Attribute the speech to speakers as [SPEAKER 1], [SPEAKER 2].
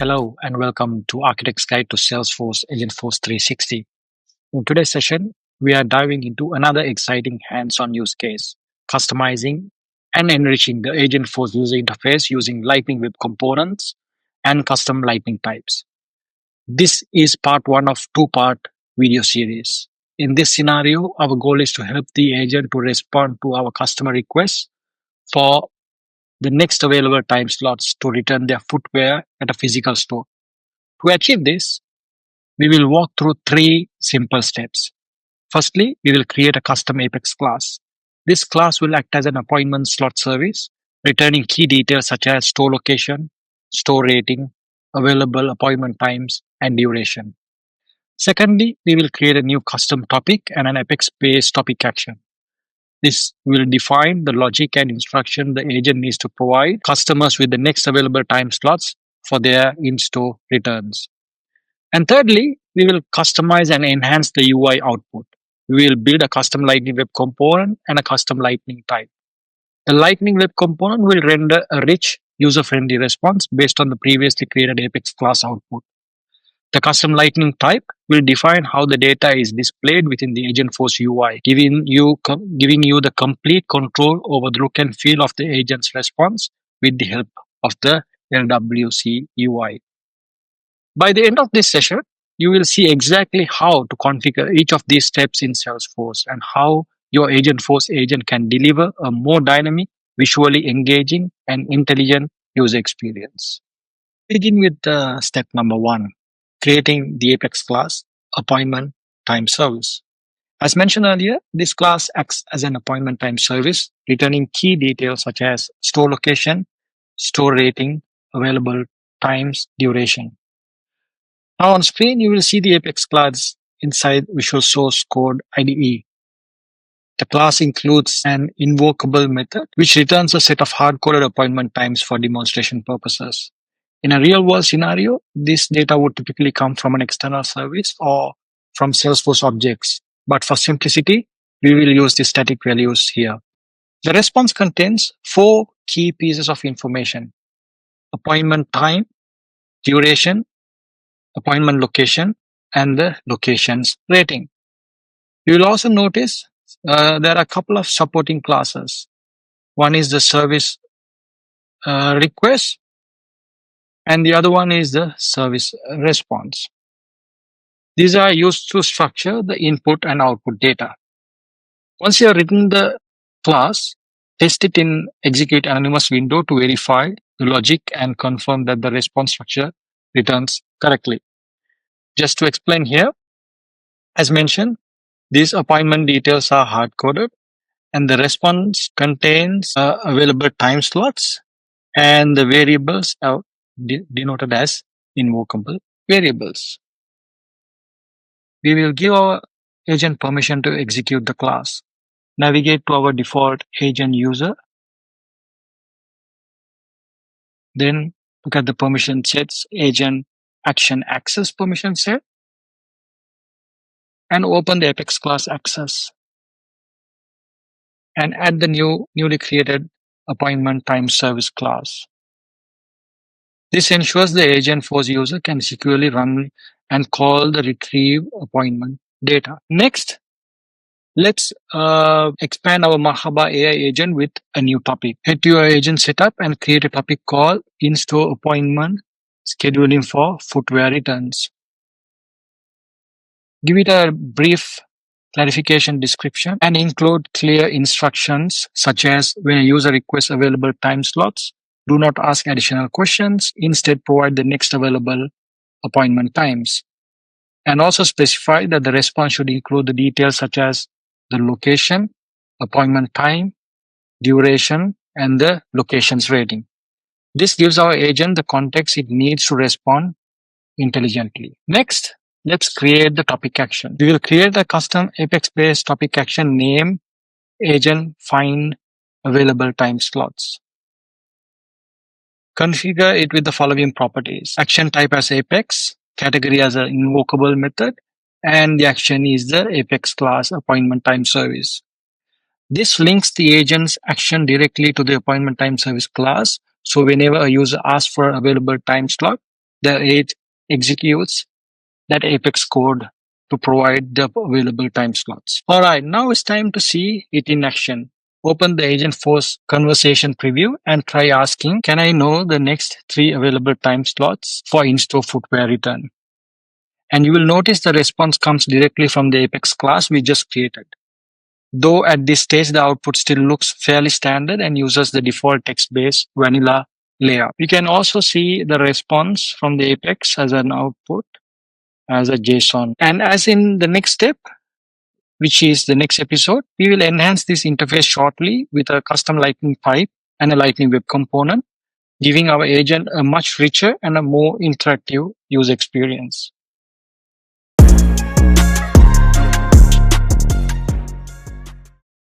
[SPEAKER 1] Hello and welcome to Architect's Guide to Salesforce Agentforce 360. In today's session, we are diving into another exciting hands-on use case, customizing and enriching the Agentforce user interface using Lightning Web Components and custom Lightning types. This is part one of two-part video series. In this scenario, our goal is to help the agent to respond to our customer requests for the next available time slots to return their footwear at a physical store. To achieve this, we will walk through three simple steps. Firstly, we will create a custom Apex class. This class will act as an appointment slot service, returning key details such as store location, store rating, available appointment times, and duration. Secondly, we will create a new custom topic and an Apex-based topic action. This will define the logic and instruction the agent needs to provide customers with the next available time slots for their in-store returns. And thirdly, we will customize and enhance the UI output. We will build a custom Lightning Web component and a custom Lightning type. The Lightning Web component will render a rich, user-friendly response based on the previously created Apex class output. The custom Lightning type will define how the data is displayed within the Agentforce UI, giving you the complete control over the look and feel of the agent's response with the help of the LWC UI. By the end of this session, you will see exactly how to configure each of these steps in Salesforce and how your Agentforce agent can deliver a more dynamic, visually engaging, and intelligent user experience. Begin with step number one, creating the Apex class, appointment time service. As mentioned earlier, this class acts as an appointment time service, returning key details such as store location, store rating, available times, duration. Now on screen, you will see the Apex class inside Visual Source Code IDE. The class includes an invocable method, which returns a set of hard-coded appointment times for demonstration purposes. In a real-world scenario, this data would typically come from an external service or from Salesforce objects. But for simplicity, we will use the static values here. The response contains four key pieces of information: appointment time, duration, appointment location, and the location's rating. You will also notice there are a couple of supporting classes. One is the service request, and the other one is the service response. These are used to structure the input and output data. Once you have written the class, test it in Execute Anonymous window to verify the logic and confirm that the response structure returns correctly. Just to explain here, as mentioned, these appointment details are hard-coded and the response contains available time slots, and the variables are denoted as invocable variables. We will give our agent permission to execute the class. Navigate to our default agent user. Then look at the permission sets, agent action access permission set, and open the Apex class access. And add the newly created appointment time service class. This ensures the Agentforce user can securely run and call the retrieve appointment data. Next, let's expand our Mahaba AI agent with a new topic. Head to your agent setup and create a topic called In-Store Appointment Scheduling for Footwear Returns. Give it a brief clarification description and include clear instructions such as when a user requests available time slots, do not ask additional questions, instead provide the next available appointment times. And also specify that the response should include the details such as the location, appointment time, duration, and the location's rating. This gives our agent the context it needs to respond intelligently. Next, let's create the topic action. We will create a custom Apex-based topic action name agent find available time slots. Configure it with the following properties: action type as Apex, category as an invocable method, and the action is the Apex class appointment time service. This links the agent's action directly to the appointment time service class. So whenever a user asks for available time slot, The agent executes that Apex code to provide the available time slots. All right, now it's time to see it in action. Open the Agentforce conversation preview and try asking, can I know the next 3 available time slots for in-store footwear return? And you will notice the response comes directly from the Apex class we just created. Though at this stage, the output still looks fairly standard and uses the default text-based vanilla layout. You can also see the response from the Apex as an output as a JSON. And as in the next step, which is the next episode, we will enhance this interface shortly with a custom Lightning pipe and a Lightning Web component, giving our agent a much richer and a more interactive user experience.